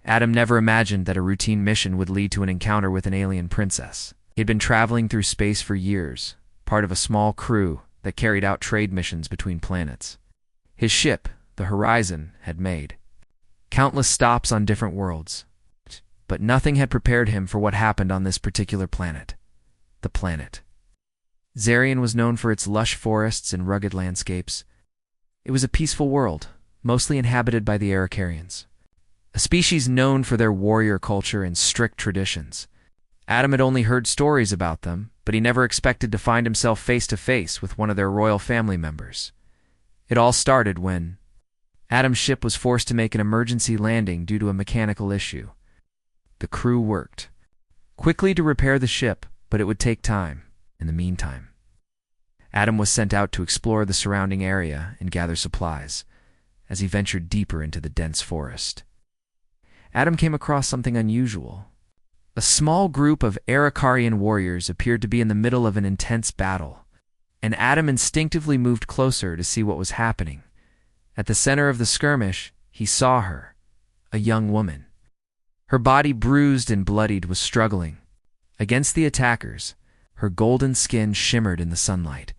Adam never imagined that a routine mission would lead to an encounter with an alien princess. He had been traveling through space for years, part of a small crew that carried out trade missions between planets. His ship, the Horizon, had made countless stops on different worlds, but nothing had prepared him for what happened on this particular planet. The planet. Zarian was known for its lush forests and rugged landscapes. It was a peaceful world, mostly inhabited by the Araucarians, a species known for their warrior culture and strict traditions. Adam had only heard stories about them, but he never expected to find himself face to face with one of their royal family members. It all started when Adam's ship was forced to make an emergency landing due to a mechanical issue. The crew worked quickly to repair the ship, but it would take time. In the meantime, Adam was sent out to explore the surrounding area and gather supplies as he ventured deeper into the dense forest. Adam came across something unusual. A small group of Araucarian warriors appeared to be in the middle of an intense battle, and Adam instinctively moved closer to see what was happening. At the center of the skirmish, he saw her, a young woman. Her body, bruised and bloodied, was struggling against the attackers. Her golden skin shimmered in the sunlight,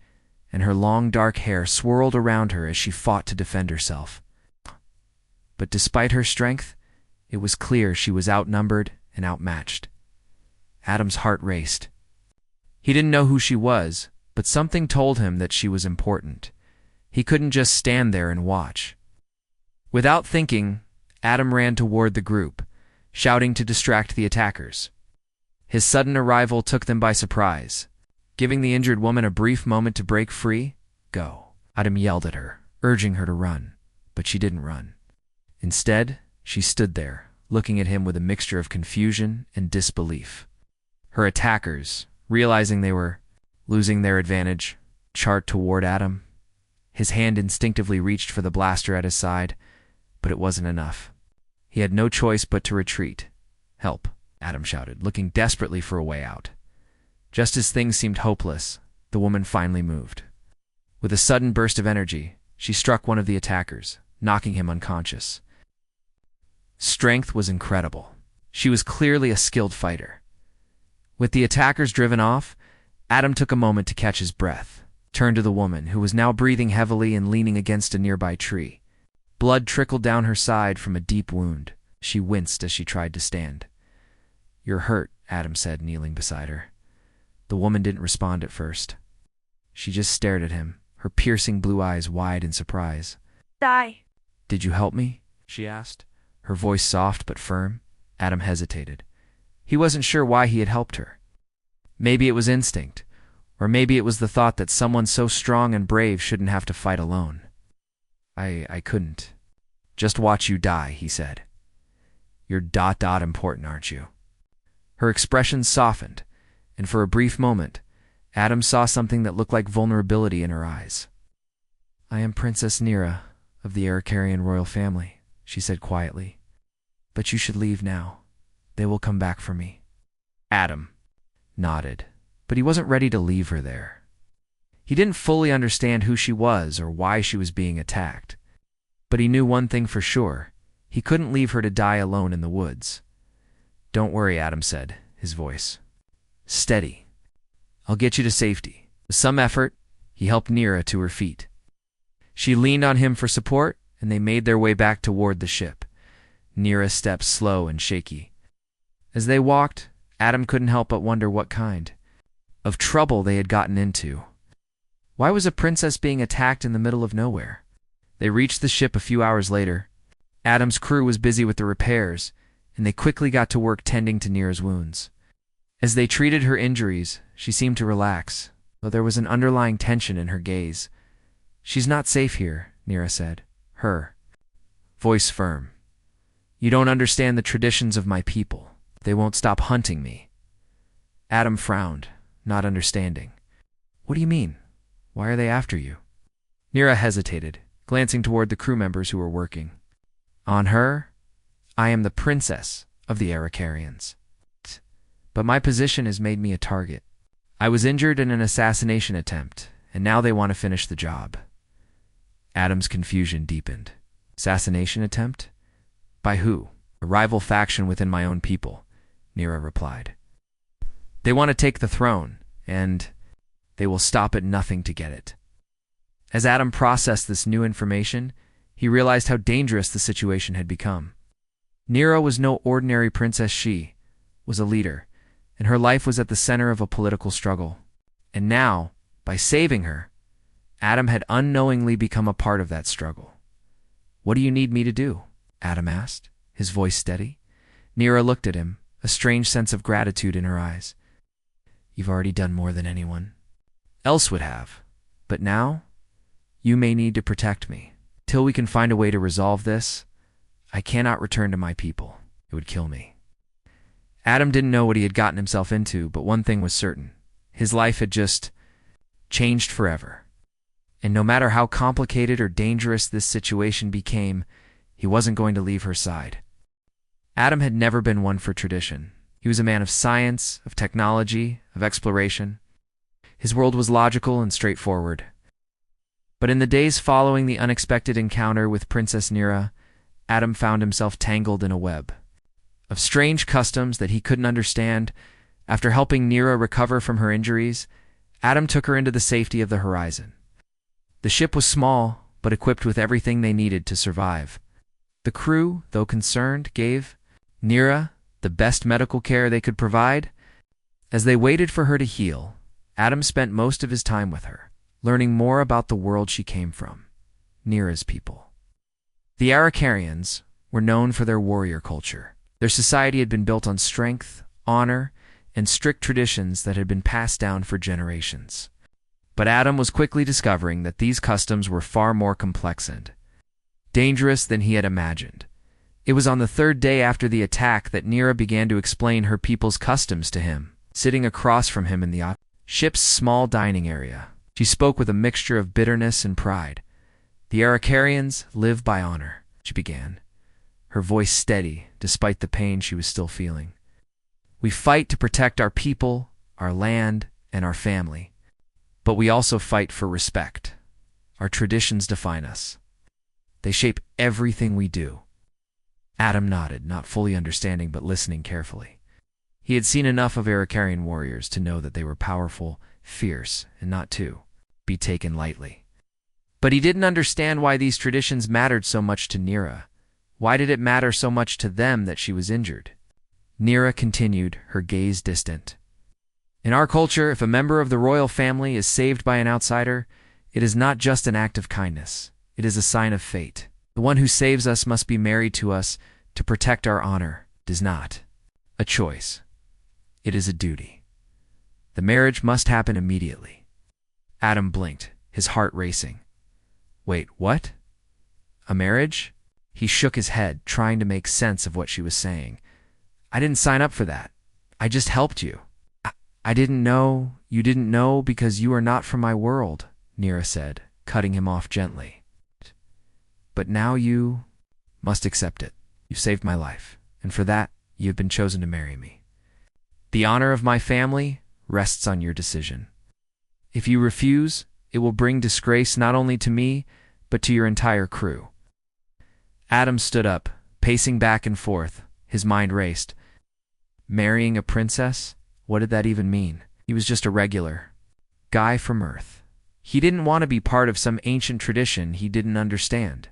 and her long dark hair swirled around her as she fought to defend herself. But despite her strength, it was clear she was outnumbered and outmatched. Adam's heart raced. He didn't know who she was, but something told him that she was important. He couldn't just stand there and watch. Without thinking, Adam ran toward the group, shouting to distract the attackers. His sudden arrival took them by surprise. Giving the injured woman a brief moment to break free, "Go," Adam yelled at her, urging her to run, but she didn't run. Instead, she stood there, looking at him with a mixture of confusion and disbelief. Her attackers, realizing they were losing their advantage, charged toward Adam. His hand instinctively reached for the blaster at his side, but it wasn't enough. He had no choice but to retreat. "Help," Adam shouted, looking desperately for a way out. Just as things seemed hopeless, the woman finally moved. With a sudden burst of energy, she struck one of the attackers, knocking him unconscious. Strength was incredible. She was clearly a skilled fighter. With the attackers driven off, Adam took a moment to catch his breath, turned to the woman, who was now breathing heavily and leaning against a nearby tree. Blood trickled down her side from a deep wound. She winced as she tried to stand. "You're hurt," Adam said, kneeling beside her. The woman didn't respond at first. She just stared at him, her piercing blue eyes wide in surprise. "Die." "Did you help me?" she asked, her voice soft but firm. Adam hesitated. He wasn't sure why he had helped her. Maybe it was instinct, or maybe it was the thought that someone so strong and brave shouldn't have to fight alone. I couldn't. Just watch you die," he said. "You're important, aren't you?" Her expression softened, and for a brief moment, Adam saw something that looked like vulnerability in her eyes. "I am Princess Nira of the Araucarian royal family," she said quietly. "But you should leave now. They will come back for me." Adam nodded, but he wasn't ready to leave her there. He didn't fully understand who she was or why she was being attacked. But he knew one thing for sure. He couldn't leave her to die alone in the woods. "Don't worry," Adam said, his voice steady. "I'll get you to safety." With some effort, he helped Nira to her feet. She leaned on him for support, and they made their way back toward the ship. Nira stepped slow and shaky. As they walked, Adam couldn't help but wonder what kind of trouble they had gotten into. Why was a princess being attacked in the middle of nowhere? They reached the ship a few hours later. Adam's crew was busy with the repairs, and they quickly got to work tending to Nira's wounds. As they treated her injuries, she seemed to relax, though there was an underlying tension in her gaze. "She's not safe here," Nira said. Her voice firm. "You don't understand the traditions of my people. They won't stop hunting me." Adam frowned, not understanding. "What do you mean? Why are they after you?" Nira hesitated, glancing toward the crew members who were working. "On her, I am the princess of the Araucarians. But my position has made me a target. I was injured in an assassination attempt, and now they want to finish the job." Adam's confusion deepened. Assassination attempt? By who? A rival faction within my own people, Nira replied. They want to take the throne, and they will stop at nothing to get it. As Adam processed this new information, he realized how dangerous the situation had become. Nira was no ordinary princess. She was a leader, and her life was at the center of a political struggle. And now, by saving her, Adam had unknowingly become a part of that struggle. What do you need me to do? Adam asked, his voice steady. Nira looked at him, a strange sense of gratitude in her eyes. You've already done more than anyone else would have. But now, you may need to protect me. Till we can find a way to resolve this, I cannot return to my people. It would kill me. Adam didn't know what he had gotten himself into, but one thing was certain. His life had just changed forever. And no matter how complicated or dangerous this situation became, he wasn't going to leave her side. Adam had never been one for tradition. He was a man of science, of technology, of exploration. His world was logical and straightforward. But in the days following the unexpected encounter with Princess Nira, Adam found himself tangled in a web of strange customs that he couldn't understand. After helping Nira recover from her injuries, Adam took her into the safety of the horizon. The ship was small, but equipped with everything they needed to survive. The crew, though concerned, gave Nira the best medical care they could provide. As they waited for her to heal, Adam spent most of his time with her, learning more about the world she came from, Nira's people. The Araucarians were known for their warrior culture. Their society had been built on strength, honor, and strict traditions that had been passed down for generations. But Adam was quickly discovering that these customs were far more complex and dangerous than he had imagined. It was on the third day after the attack that Nira began to explain her people's customs to him, sitting across from him in the ship's small dining area. She spoke with a mixture of bitterness and pride. The Araucarians live by honor, she began, her voice steady despite the pain she was still feeling. We fight to protect our people, our land, and our family. But we also fight for respect. Our traditions define us. They shape everything we do. Adam nodded, not fully understanding but listening carefully. He had seen enough of Araucarian warriors to know that they were powerful, fierce, and not to be taken lightly. But he didn't understand why these traditions mattered so much to Nira. Why did it matter so much to them that she was injured? Nira continued, her gaze distant. In our culture, if a member of the royal family is saved by an outsider, it is not just an act of kindness. It is a sign of fate. The one who saves us must be married to us to protect our honor. It is not a choice. It is a duty. The marriage must happen immediately. Adam blinked, his heart racing. Wait, what? A marriage? He shook his head, trying to make sense of what she was saying. I didn't sign up for that. I just helped you. I didn't know. You didn't know because you are not from my world, Nira said, cutting him off gently. But now you must accept it. You've saved my life, and for that, you have been chosen to marry me. The honor of my family rests on your decision. If you refuse, it will bring disgrace not only to me, but to your entire crew. Adam stood up, pacing back and forth. His mind raced. Marrying a princess? What did that even mean? He was just a regular guy from Earth. He didn't want to be part of some ancient tradition he didn't understand.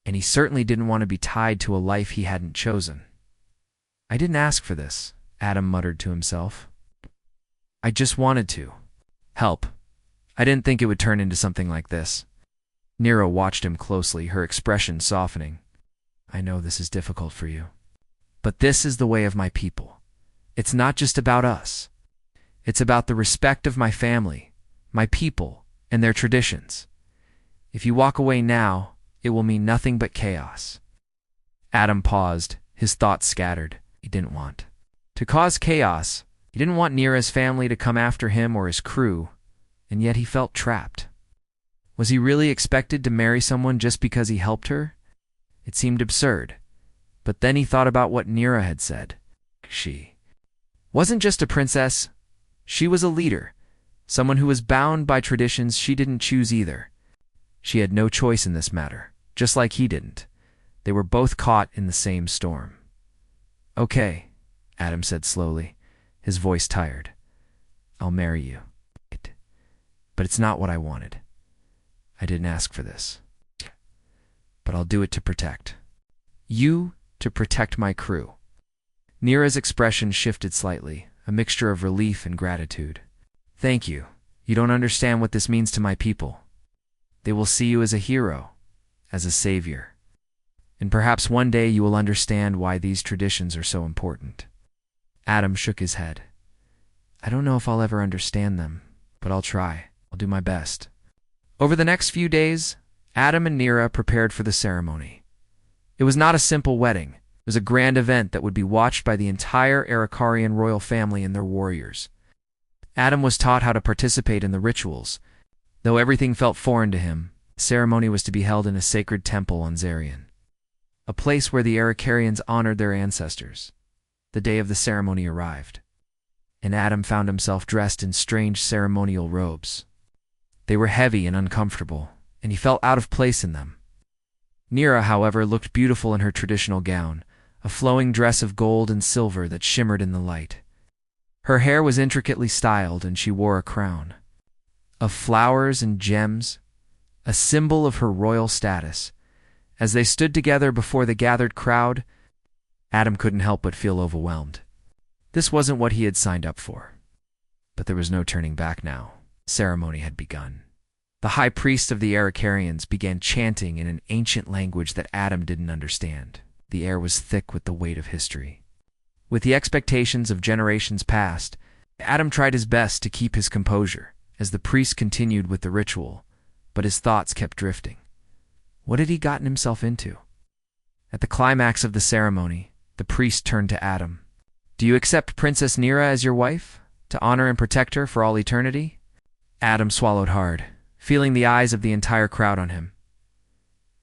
And he certainly didn't want to be tied to a life he hadn't chosen. I didn't ask for this, Adam muttered to himself. I just wanted to help. I didn't think it would turn into something like this. Nira watched him closely, her expression softening. I know this is difficult for you. But this is the way of my people. It's not just about us. It's about the respect of my family, my people, and their traditions. If you walk away now, it will mean nothing but chaos. Adam paused, his thoughts scattered. He didn't want to cause chaos. He didn't want Nira's family to come after him or his crew, and yet he felt trapped. Was he really expected to marry someone just because he helped her? It seemed absurd. But then he thought about what Nira had said. She wasn't just a princess. She was a leader, someone who was bound by traditions she didn't choose either. She had no choice in this matter, just like he didn't. They were both caught in the same storm. Okay, Adam said slowly, his voice tired. I'll marry you. But it's not what I wanted. I didn't ask for this. But I'll do it to protect. You, to protect my crew. Nira's expression shifted slightly, a mixture of relief and gratitude. Thank you. You don't understand what this means to my people. They will see you as a hero, as a savior. And perhaps one day you will understand why these traditions are so important. Adam shook his head. I don't know if I'll ever understand them, but I'll try. I'll do my best. Over the next few days, Adam and Nira prepared for the ceremony. It was not a simple wedding. It was a grand event that would be watched by the entire Arikarian royal family and their warriors. Adam was taught how to participate in the rituals. Though everything felt foreign to him, the ceremony was to be held in a sacred temple on Zarian, a place where the Arikarians honored their ancestors. The day of the ceremony arrived, and Adam found himself dressed in strange ceremonial robes. They were heavy and uncomfortable, and he felt out of place in them. Nira, however, looked beautiful in her traditional gown, a flowing dress of gold and silver that shimmered in the light. Her hair was intricately styled, and she wore a crown of flowers and gems, a symbol of her royal status. As they stood together before the gathered crowd, Adam couldn't help but feel overwhelmed. This wasn't what he had signed up for. But there was no turning back now. The ceremony had begun. The high priest of the Arikarians began chanting in an ancient language that Adam didn't understand. The air was thick with the weight of history. With the expectations of generations past, Adam tried his best to keep his composure as the priest continued with the ritual, but his thoughts kept drifting. What had he gotten himself into? At the climax of the ceremony, the priest turned to Adam. Do you accept Princess Nira as your wife, to honor and protect her for all eternity? Adam swallowed hard, feeling the eyes of the entire crowd on him.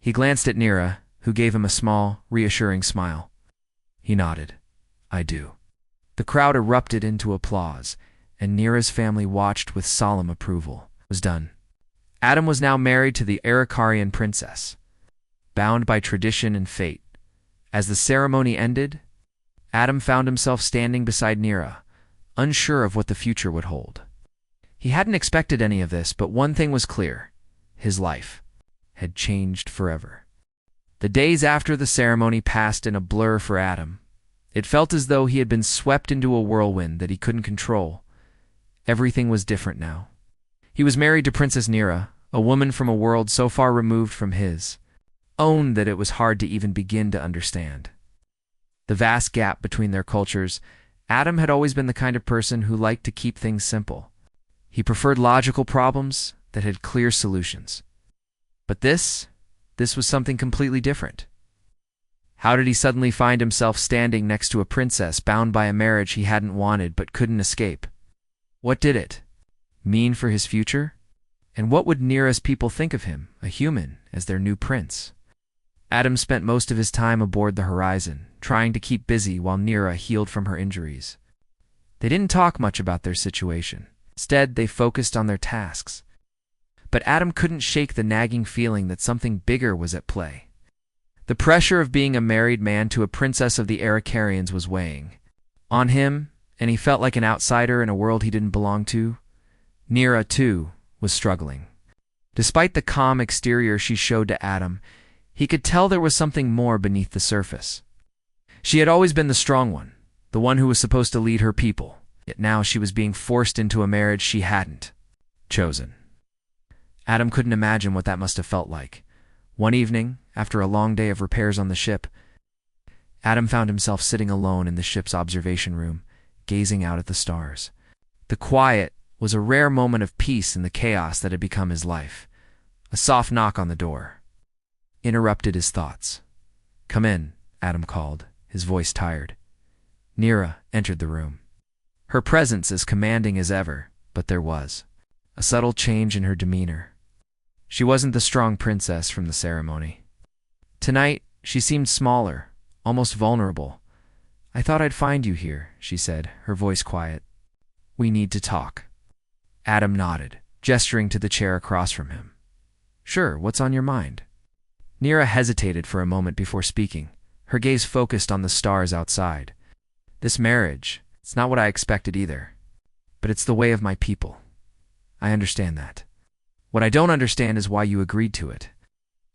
He glanced at Nira, who gave him a small, reassuring smile. He nodded. I do. The crowd erupted into applause, and Nira's family watched with solemn approval. It was done. Adam was now married to the Arikarian princess, bound by tradition and fate. As the ceremony ended, Adam found himself standing beside Nira, unsure of what the future would hold. He hadn't expected any of this, but one thing was clear. His life had changed forever. The days after the ceremony passed in a blur for Adam. It felt as though he had been swept into a whirlwind that he couldn't control. Everything was different now. He was married to Princess Nira, a woman from a world so far removed from his own that it was hard to even begin to understand. The vast gap between their cultures. Adam had always been the kind of person who liked to keep things simple. He preferred logical problems that had clear solutions. But this was something completely different. How did he suddenly find himself standing next to a princess bound by a marriage he hadn't wanted but couldn't escape? What did it mean for his future? And what would Nira's people think of him, a human, as their new prince? Adam spent most of his time aboard the Horizon, trying to keep busy while Nira healed from her injuries. They didn't talk much about their situation. Instead, they focused on their tasks. But Adam couldn't shake the nagging feeling that something bigger was at play. The pressure of being a married man to a princess of the Arikarians was weighing on him, and he felt like an outsider in a world he didn't belong to. Nira, too, was struggling. Despite the calm exterior she showed to Adam, he could tell there was something more beneath the surface. She had always been the strong one, the one who was supposed to lead her people, yet now she was being forced into a marriage she hadn't chosen. Adam couldn't imagine what that must have felt like. One evening, after a long day of repairs on the ship, Adam found himself sitting alone in the ship's observation room, gazing out at the stars. The quiet was a rare moment of peace in the chaos that had become his life. A soft knock on the door interrupted his thoughts. Come in, Adam called, his voice tired. Nira entered the room. Her presence as commanding as ever, but there was a subtle change in her demeanor. She wasn't the strong princess from the ceremony. Tonight, she seemed smaller, almost vulnerable. I thought I'd find you here, she said, her voice quiet. We need to talk. Adam nodded, gesturing to the chair across from him. Sure, what's on your mind? Nira hesitated for a moment before speaking, her gaze focused on the stars outside. This marriage, it's not what I expected either. But it's the way of my people. I understand that. What I don't understand is why you agreed to it.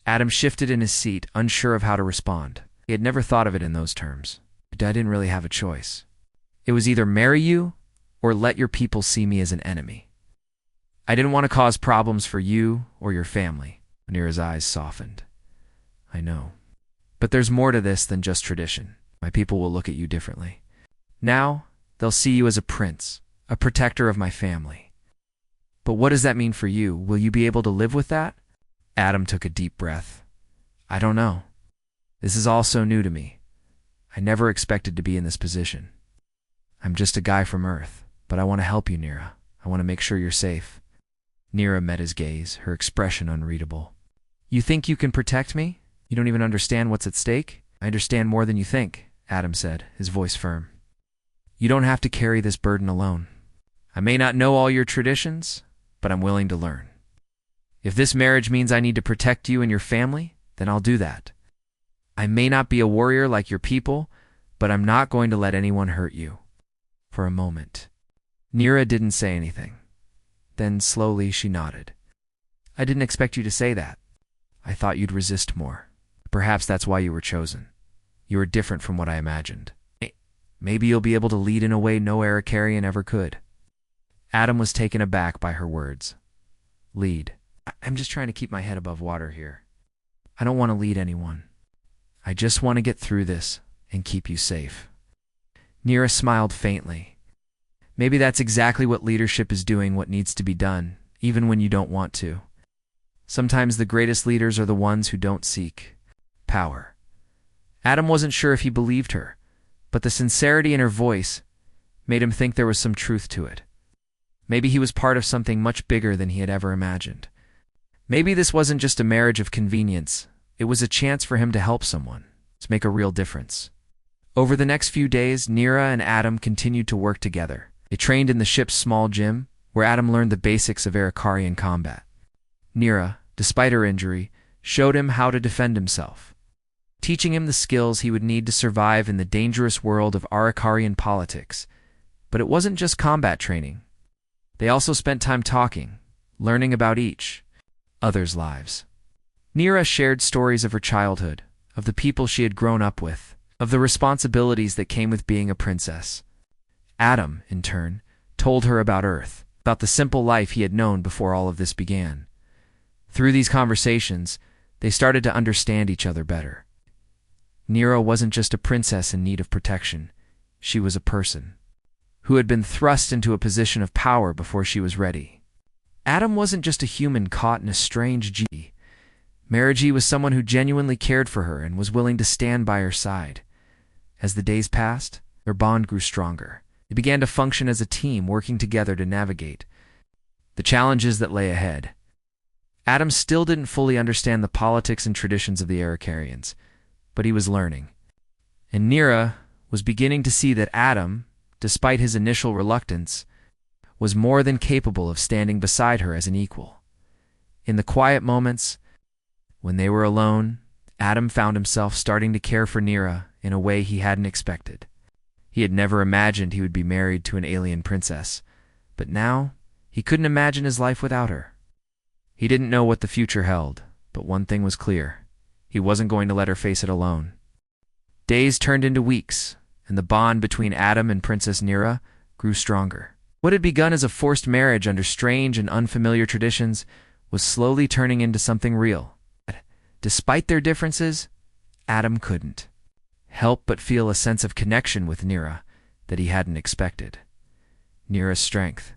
Adam shifted in his seat, unsure of how to respond. He had never thought of it in those terms. But I didn't really have a choice. It was either marry you or let your people see me as an enemy. I didn't want to cause problems for you or your family. Nira's eyes softened. I know. But there's more to this than just tradition. My people will look at you differently. Now, they'll see you as a prince, a protector of my family. But what does that mean for you? Will you be able to live with that? Adam took a deep breath. I don't know. This is all so new to me. I never expected to be in this position. I'm just a guy from Earth, but I want to help you, Nira. I want to make sure you're safe. Nira met his gaze, her expression unreadable. You think you can protect me? You don't even understand what's at stake? I understand more than you think, Adam said, his voice firm. You don't have to carry this burden alone. I may not know all your traditions, but I'm willing to learn. If this marriage means I need to protect you and your family, then I'll do that. I may not be a warrior like your people, but I'm not going to let anyone hurt you. For a moment, Nira didn't say anything. Then slowly she nodded. I didn't expect you to say that. I thought you'd resist more. Perhaps that's why you were chosen. You were different from what I imagined. Maybe you'll be able to lead in a way no Arikarian ever could. Adam was taken aback by her words. Lead. I'm just trying to keep my head above water here. I don't want to lead anyone. I just want to get through this and keep you safe. Nira smiled faintly. Maybe that's exactly what leadership is, doing what needs to be done, even when you don't want to. Sometimes the greatest leaders are the ones who don't seek power. Adam wasn't sure if he believed her, but the sincerity in her voice made him think there was some truth to it. Maybe he was part of something much bigger than he had ever imagined. Maybe this wasn't just a marriage of convenience. It was a chance for him to help someone, to make a real difference. Over the next few days, Nira and Adam continued to work together. They trained in the ship's small gym, where Adam learned the basics of Arikarian combat. Nira, despite her injury, showed him how to defend himself, teaching him the skills he would need to survive in the dangerous world of Arikarian politics. But it wasn't just combat training. They also spent time talking, learning about each other's lives. Nira shared stories of her childhood, of the people she had grown up with, of the responsibilities that came with being a princess. Adam, in turn, told her about Earth, about the simple life he had known before all of this began. Through these conversations, they started to understand each other better. Nira wasn't just a princess in need of protection. She was a person who had been thrust into a position of power before she was ready. Adam wasn't just a human caught in a strange G. Mariji was someone who genuinely cared for her and was willing to stand by her side. As the days passed, their bond grew stronger. They began to function as a team, working together to navigate the challenges that lay ahead. Adam still didn't fully understand the politics and traditions of the Arikarians, but he was learning. And Nira was beginning to see that Adam, despite his initial reluctance, was more than capable of standing beside her as an equal. In the quiet moments, when they were alone, Adam found himself starting to care for Nira in a way he hadn't expected. He had never imagined he would be married to an alien princess, but now he couldn't imagine his life without her. He didn't know what the future held, but one thing was clear. He wasn't going to let her face it alone. Days turned into weeks, and the bond between Adam and Princess Nira grew stronger. What had begun as a forced marriage under strange and unfamiliar traditions was slowly turning into something real. Despite their differences, Adam couldn't help but feel a sense of connection with Nira that he hadn't expected. Nira's strength,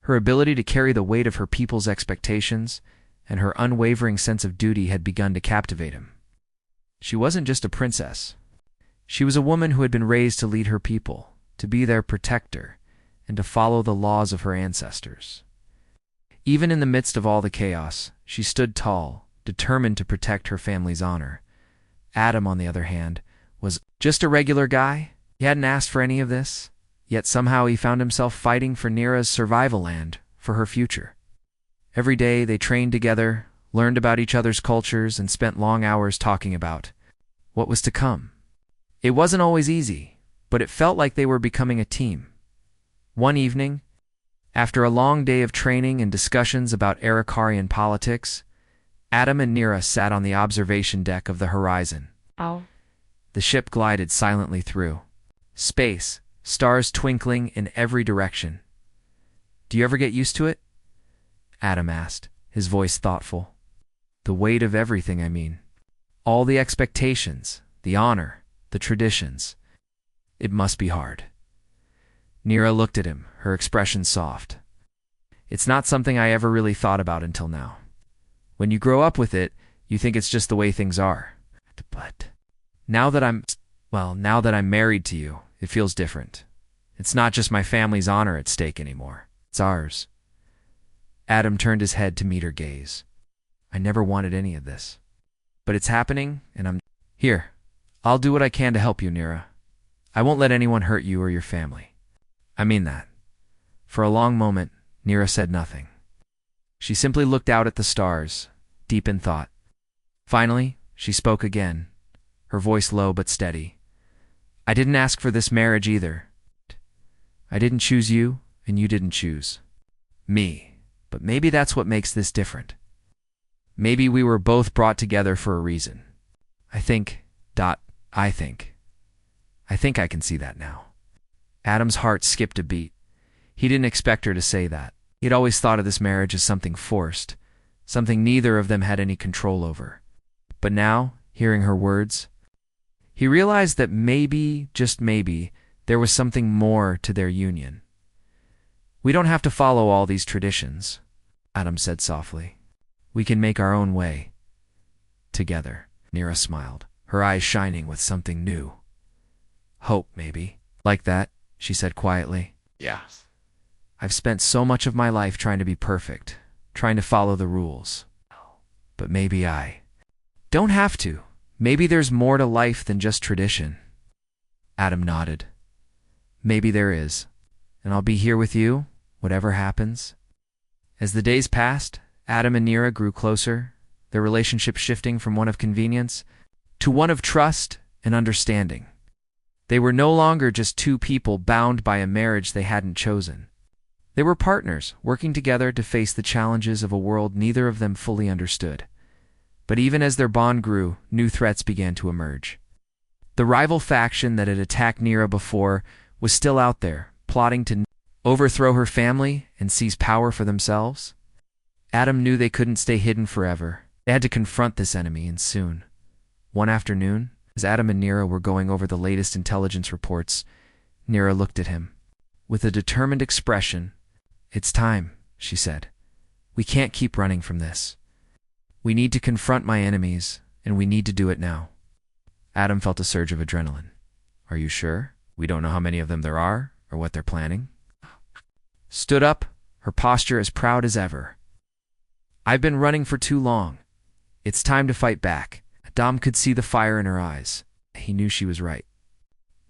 her ability to carry the weight of her people's expectations, and her unwavering sense of duty had begun to captivate him. She wasn't just a princess. She was a woman who had been raised to lead her people, to be their protector, and to follow the laws of her ancestors. Even in the midst of all the chaos, she stood tall, determined to protect her family's honor. Adam, on the other hand, was just a regular guy. He hadn't asked for any of this, yet somehow he found himself fighting for Nira's survival land, for her future. Every day they trained together, learned about each other's cultures, and spent long hours talking about what was to come. It wasn't always easy. but it felt like they were becoming a team. One evening, after a long day of training and discussions about Arikarian politics, Adam and Nira sat on the observation deck of the Horizon. Oh. The ship glided silently through space, stars twinkling in every direction. "Do you ever get used to it?" Adam asked, his voice thoughtful. "The weight of everything, I mean. All the expectations, the honor, the traditions. It must be hard." Nira looked at him, her expression soft. "It's not something I ever really thought about until now. When you grow up with it, you think it's just the way things are. But now that I'm married to you, it feels different. It's not just my family's honor at stake anymore. It's ours." Adam turned his head to meet her gaze. "I never wanted any of this. But it's happening, and I'm here. I'll do what I can to help you, Nira. I won't let anyone hurt you or your family. I mean that." For a long moment, Nira said nothing. She simply looked out at the stars, deep in thought. Finally, she spoke again, her voice low but steady. "I didn't ask for this marriage either. I didn't choose you, and you didn't choose me. But maybe that's what makes this different. Maybe we were both brought together for a reason. I think I can see that now." Adam's heart skipped a beat. He didn't expect her to say that. He'd always thought of this marriage as something forced, something neither of them had any control over. But now, hearing her words, he realized that maybe, just maybe, there was something more to their union. "We don't have to follow all these traditions," Adam said softly. "We can make our own way. Together." Nira smiled, her eyes shining with something new. "Hope, maybe." "Like that," she said quietly. Yeah. "I've spent so much of my life trying to be perfect, trying to follow the rules. But maybe I don't have to. Maybe there's more to life than just tradition." Adam nodded. "Maybe there is, and I'll be here with you, whatever happens." As the days passed, Adam and Nira grew closer, their relationship shifting from one of convenience to one of trust and understanding. They were no longer just two people bound by a marriage they hadn't chosen. They were partners, working together to face the challenges of a world neither of them fully understood. But even as their bond grew, new threats began to emerge. The rival faction that had attacked Nira before was still out there, plotting to overthrow her family and seize power for themselves. Adam knew they couldn't stay hidden forever. They had to confront this enemy, and soon. One afternoon, as Adam and Nira were going over the latest intelligence reports, Nira looked at him. With a determined expression, "It's time," she said. "We can't keep running from this. We need to confront my enemies, and we need to do it now." Adam felt a surge of adrenaline. "Are you sure? We don't know how many of them there are, or what they're planning." Stood up, her posture as proud as ever. "I've been running for too long. It's time to fight back." Adam could see the fire in her eyes. He knew she was right.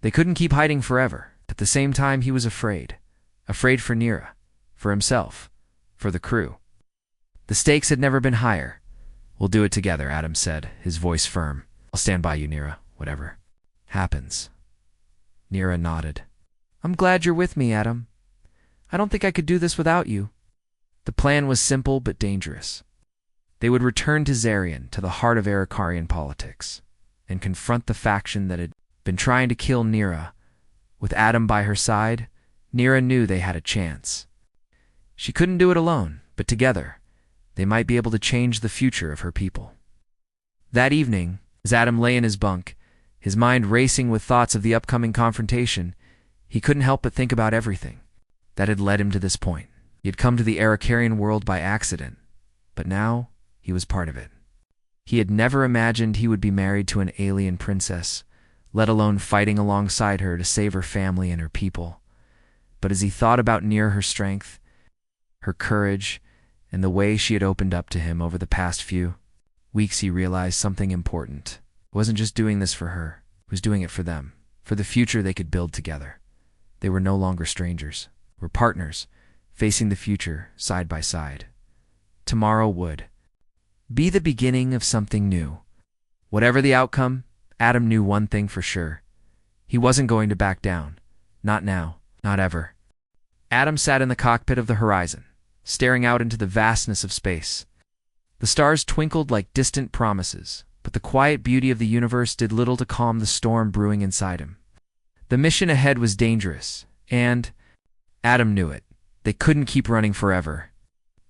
They couldn't keep hiding forever. At the same time, he was afraid. Afraid for Nira, for himself, for the crew. The stakes had never been higher. "We'll do it together," Adam said, his voice firm. "I'll stand by you, Nira, whatever happens." Nira nodded. "I'm glad you're with me, Adam. I don't think I could do this without you." The plan was simple but dangerous. They would return to Zarian, to the heart of Arikarian politics, and confront the faction that had been trying to kill Nira. With Adam by her side, Nira knew they had a chance. She couldn't do it alone, but together, they might be able to change the future of her people. That evening, as Adam lay in his bunk, his mind racing with thoughts of the upcoming confrontation, he couldn't help but think about everything that had led him to this point. He had come to the Arikarian world by accident, but now he was part of it. He had never imagined he would be married to an alien princess, let alone fighting alongside her to save her family and her people. But as he thought about her strength, her courage, and the way she had opened up to him over the past few weeks, he realized something important. He wasn't just doing this for her, he was doing it for them, for the future they could build together. They were no longer strangers, were partners, facing the future side by side. Tomorrow would be the beginning of something new. Whatever the outcome, Adam knew one thing for sure. He wasn't going to back down. Not now. Not ever. Adam sat in the cockpit of the Horizon, staring out into the vastness of space. The stars twinkled like distant promises, but the quiet beauty of the universe did little to calm the storm brewing inside him. The mission ahead was dangerous, and Adam knew it. They couldn't keep running forever.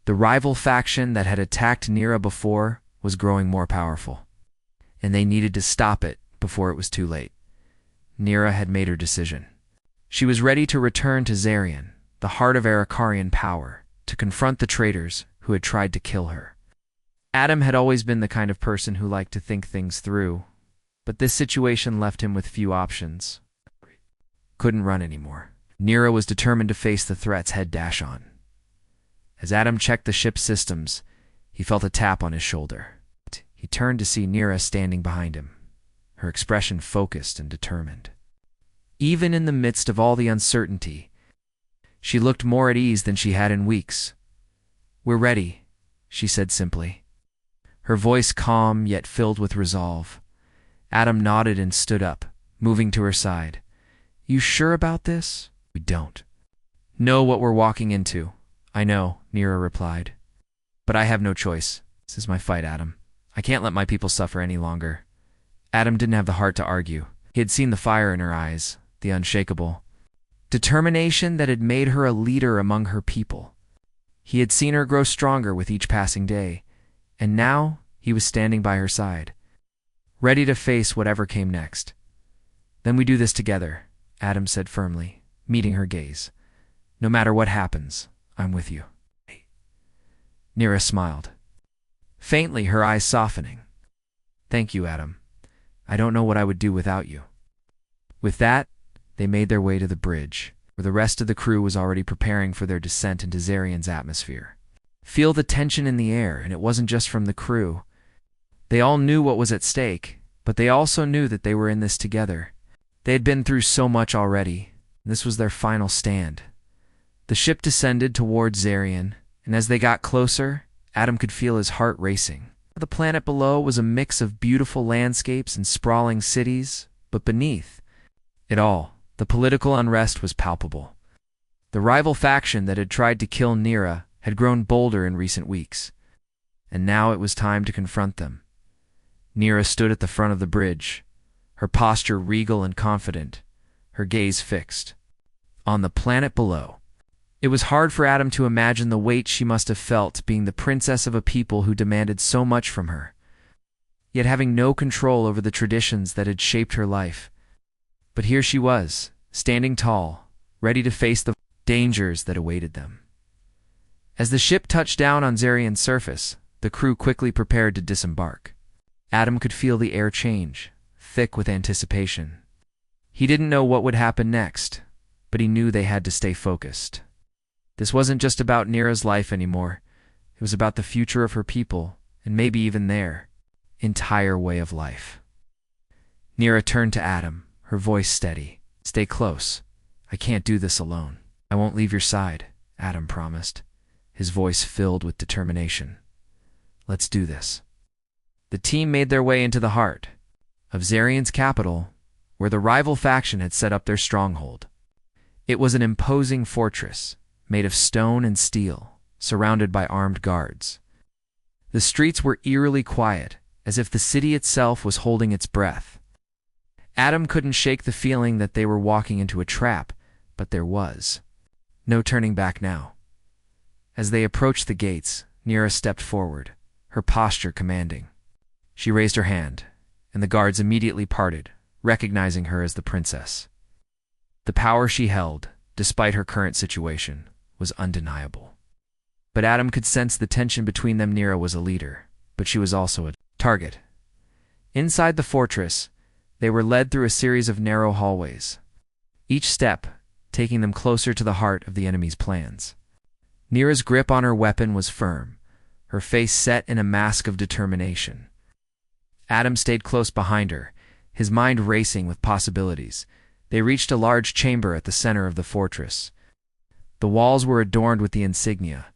The rival faction that had attacked Nira before was growing more powerful, and they needed to stop it before it was too late. Nira had made her decision. She was ready to return to Zarian, the heart of Arikarian power, to confront the traitors who had tried to kill her. Adam had always been the kind of person who liked to think things through, but this situation left him with few options. Couldn't run anymore. Nira was determined to face the threats head-on. As Adam checked the ship's systems, he felt a tap on his shoulder. He turned to see Nira standing behind him, her expression focused and determined. Even in the midst of all the uncertainty, she looked more at ease than she had in weeks. "We're ready," she said simply. Her voice calm yet filled with resolve. Adam nodded and stood up, moving to her side. "You sure about this?" "We don't know what we're walking into." "I know," Nira replied. "But I have no choice. This is my fight, Adam. I can't let my people suffer any longer." Adam didn't have the heart to argue. He had seen the fire in her eyes, the unshakable determination that had made her a leader among her people. He had seen her grow stronger with each passing day, and now he was standing by her side, ready to face whatever came next. "Then we do this together," Adam said firmly, meeting her gaze. "No matter what happens, I'm with you." Nira smiled, faintly, her eyes softening. "Thank you, Adam. I don't know what I would do without you." With that, they made their way to the bridge, where the rest of the crew was already preparing for their descent into Zarian's atmosphere. Feel the tension in the air, and it wasn't just from the crew. They all knew what was at stake, but they also knew that they were in this together. They had been through so much already, and this was their final stand. The ship descended toward Zarian, and as they got closer, Adam could feel his heart racing. The planet below was a mix of beautiful landscapes and sprawling cities, but beneath it all, the political unrest was palpable. The rival faction that had tried to kill Nira had grown bolder in recent weeks, and now it was time to confront them. Nira stood at the front of the bridge, her posture regal and confident, her gaze fixed on the planet below. It was hard for Adam to imagine the weight she must have felt being the princess of a people who demanded so much from her, yet having no control over the traditions that had shaped her life. But here she was, standing tall, ready to face the dangers that awaited them. As the ship touched down on Zarian's surface, the crew quickly prepared to disembark. Adam could feel the air change, thick with anticipation. He didn't know what would happen next, but he knew they had to stay focused. This wasn't just about Nira's life anymore. It was about the future of her people, and maybe even their entire way of life. Nira turned to Adam, her voice steady. "Stay close. I can't do this alone." "I won't leave your side," Adam promised, his voice filled with determination. "Let's do this." The team made their way into the heart of Zarian's capital, where the rival faction had set up their stronghold. It was an imposing fortress, made of stone and steel, surrounded by armed guards. The streets were eerily quiet, as if the city itself was holding its breath. Adam couldn't shake the feeling that they were walking into a trap, but there was no turning back now. As they approached the gates, Nira stepped forward, her posture commanding. She raised her hand, and the guards immediately parted, recognizing her as the princess. The power she held, despite her current situation, was undeniable. But Adam could sense the tension between them. Nira was a leader, but she was also a target. Inside the fortress, they were led through a series of narrow hallways, each step taking them closer to the heart of the enemy's plans. Nira's grip on her weapon was firm, her face set in a mask of determination. Adam stayed close behind her, his mind racing with possibilities. They reached a large chamber at the center of the fortress. The walls were adorned with the insignia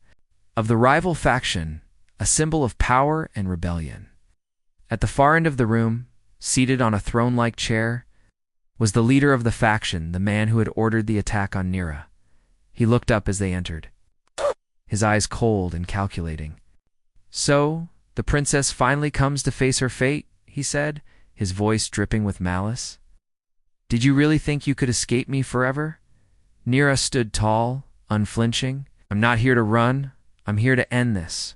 of the rival faction, a symbol of power and rebellion. At the far end of the room, seated on a throne-like chair, was the leader of the faction, the man who had ordered the attack on Nira. He looked up as they entered, his eyes cold and calculating. "So, the princess finally comes to face her fate," he said, his voice dripping with malice. "Did you really think you could escape me forever?" Nira stood tall, unflinching. "I'm not here to run. I'm here to end this.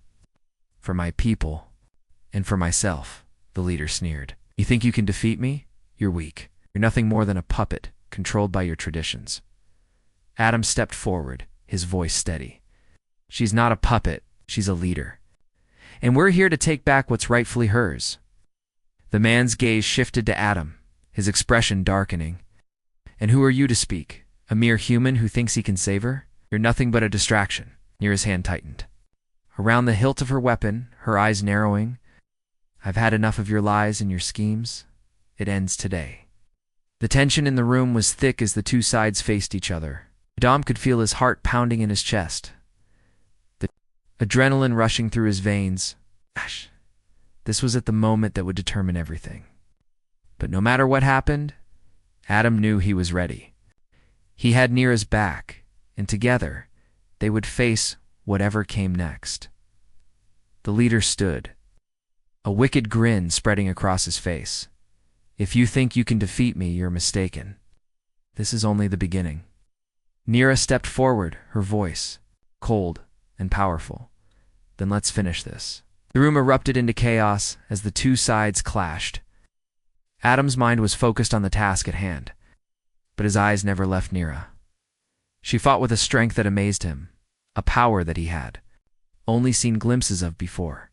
For my people, and for myself," the leader sneered. "You think you can defeat me? You're weak. You're nothing more than a puppet, controlled by your traditions." Adam stepped forward, his voice steady. "She's not a puppet, she's a leader. And we're here to take back what's rightfully hers." The man's gaze shifted to Adam, his expression darkening. "And who are you to speak? A mere human who thinks he can save her? You're nothing but a distraction." Nira's hand tightened. Around the hilt of her weapon, her eyes narrowing. "I've had enough of your lies and your schemes. It ends today." The tension in the room was thick as the two sides faced each other. Adam could feel his heart pounding in his chest, the adrenaline rushing through his veins. Gosh, this was at the moment that would determine everything. But no matter what happened, Adam knew he was ready. He had Nira's back, and together they would face whatever came next. The leader stood, a wicked grin spreading across his face. "If you think you can defeat me, you're mistaken. This is only the beginning." Nira stepped forward, her voice cold and powerful. "Then let's finish this." The room erupted into chaos as the two sides clashed. Adam's mind was focused on the task at hand, but his eyes never left Nira. She fought with a strength that amazed him, a power that he had only seen glimpses of before.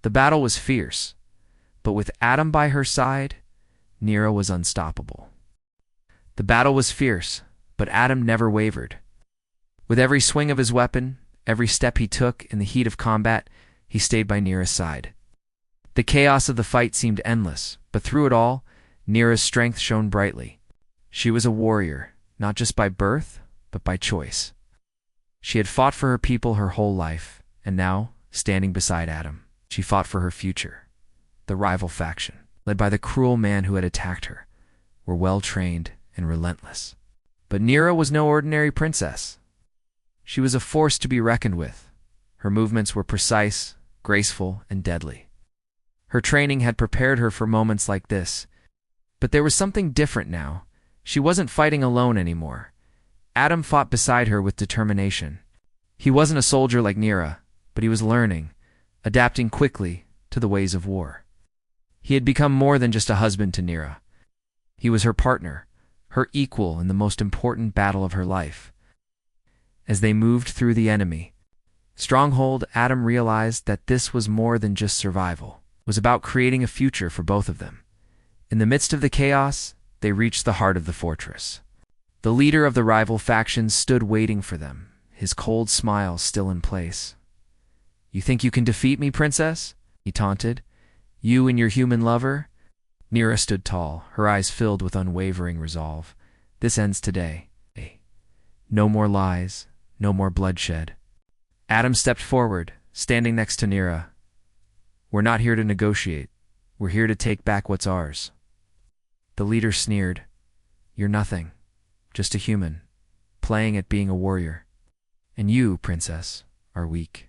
The battle was fierce, but with Adam by her side, Nira was unstoppable. The battle was fierce, but Adam never wavered. With every swing of his weapon, every step he took in the heat of combat, he stayed by Nira's side. The chaos of the fight seemed endless, but through it all, Nira's strength shone brightly. She was a warrior, not just by birth, but by choice. She had fought for her people her whole life, and now, standing beside Adam, she fought for her future. The rival faction, led by the cruel man who had attacked her, were well-trained and relentless. But Nira was no ordinary princess. She was a force to be reckoned with. Her movements were precise, graceful, and deadly. Her training had prepared her for moments like this. But there was something different now. She wasn't fighting alone anymore. Adam fought beside her with determination. He wasn't a soldier like Nira, but he was learning, adapting quickly to the ways of war. He had become more than just a husband to Nira. He was her partner, her equal in the most important battle of her life. As they moved through the enemy stronghold, Adam realized that this was more than just survival. It was about creating a future for both of them. In the midst of the chaos, they reached the heart of the fortress. The leader of the rival factions stood waiting for them, his cold smile still in place. "You think you can defeat me, princess?" he taunted. "You and your human lover?" Nira stood tall, her eyes filled with unwavering resolve. "This ends today. No more lies, no more bloodshed." Adam stepped forward, standing next to Nira. "We're not here to negotiate. We're here to take back what's ours." The leader sneered. "You're nothing, just a human, playing at being a warrior. And you, princess, are weak.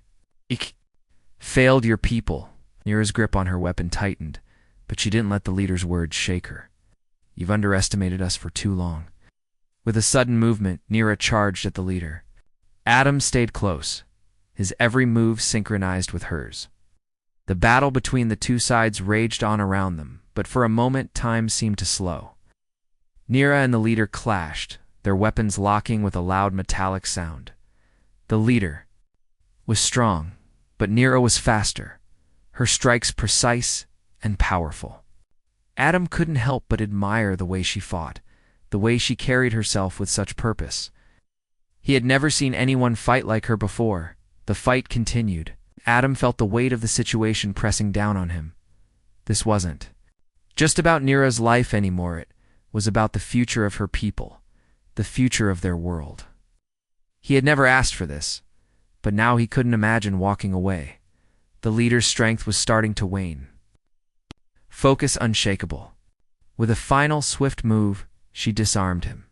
Failed your people." Nira's grip on her weapon tightened, but she didn't let the leader's words shake her. "You've underestimated us for too long." With a sudden movement, Nira charged at the leader. Adam stayed close, his every move synchronized with hers. The battle between the two sides raged on around them, but for a moment time seemed to slow. Nira and the leader clashed, their weapons locking with a loud metallic sound. The leader was strong, but Nira was faster, her strikes precise and powerful. Adam couldn't help but admire the way she fought, the way she carried herself with such purpose. He had never seen anyone fight like her before. The fight continued. Adam felt the weight of the situation pressing down on him. This wasn't just about Nira's life anymore. It was about the future of her people, the future of their world. He had never asked for this, but now he couldn't imagine walking away. The leader's strength was starting to wane. Focus unshakable. With a final swift move, She disarmed him,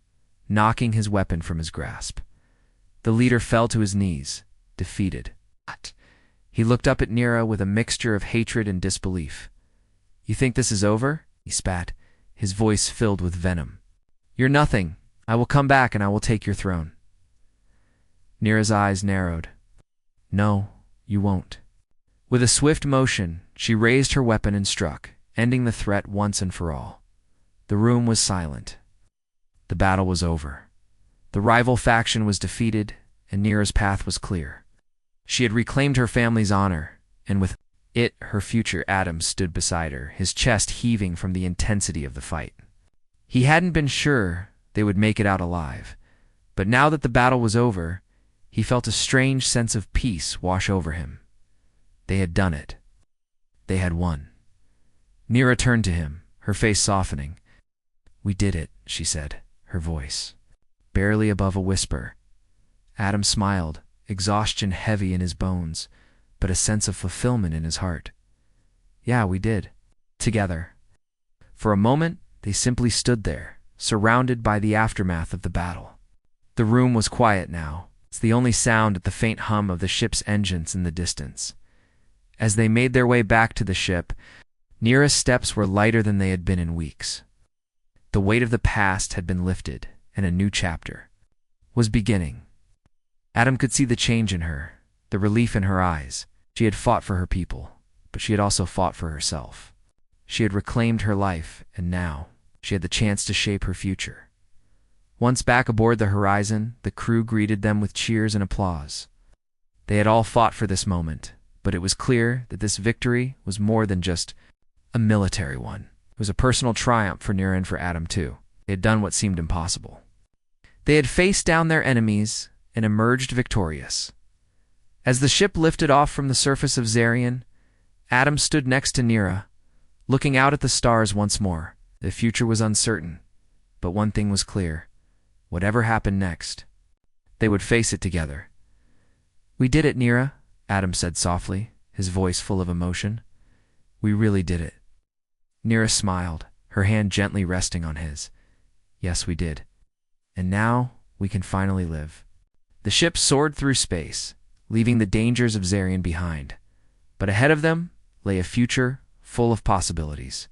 knocking his weapon from his grasp. The leader fell to his knees, defeated. He looked up at Nira with a mixture of hatred and disbelief. "You think this is over?" he spat, his voice filled with venom. "You're nothing. I will come back and I will take your throne." Nira's eyes narrowed. "No, you won't." With a swift motion, she raised her weapon and struck, ending the threat once and for all. The room was silent. The battle was over. The rival faction was defeated, and Nira's path was clear. She had reclaimed her family's honor, and with it, her future. Adam stood beside her, his chest heaving from the intensity of the fight. He hadn't been sure they would make it out alive, but now that the battle was over, he felt a strange sense of peace wash over him. They had done it. They had won. Nira turned to him, her face softening. "We did it," she said, her voice barely above a whisper. Adam smiled, exhaustion heavy in his bones, but a sense of fulfillment in his heart. "Yeah, we did. Together." For a moment, they simply stood there, surrounded by the aftermath of the battle. The room was quiet now. It's the only sound at the faint hum of the ship's engines in the distance. As they made their way back to the ship, Nira's steps were lighter than they had been in weeks. The weight of the past had been lifted, and a new chapter was beginning. Adam could see the change in her, the relief in her eyes. She had fought for her people, but she had also fought for herself. She had reclaimed her life, and now she had the chance to shape her future. Once back aboard the Horizon, the crew greeted them with cheers and applause. They had all fought for this moment, but it was clear that this victory was more than just a military one. It was a personal triumph for Nira and for Adam too. They had done what seemed impossible. They had faced down their enemies and emerged victorious. As the ship lifted off from the surface of Zarian, Adam stood next to Nira, looking out at the stars once more. The future was uncertain, but one thing was clear. Whatever happened next, they would face it together. "We did it, Nira," Adam said softly, his voice full of emotion. "We really did it." Nira smiled, her hand gently resting on his. "Yes, we did. And now we can finally live." The ship soared through space, leaving the dangers of Zarian behind. But ahead of them lay a future full of possibilities.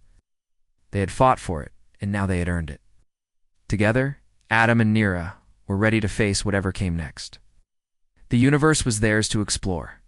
They had fought for it, and now they had earned it. Together, Adam and Nira were ready to face whatever came next. The universe was theirs to explore,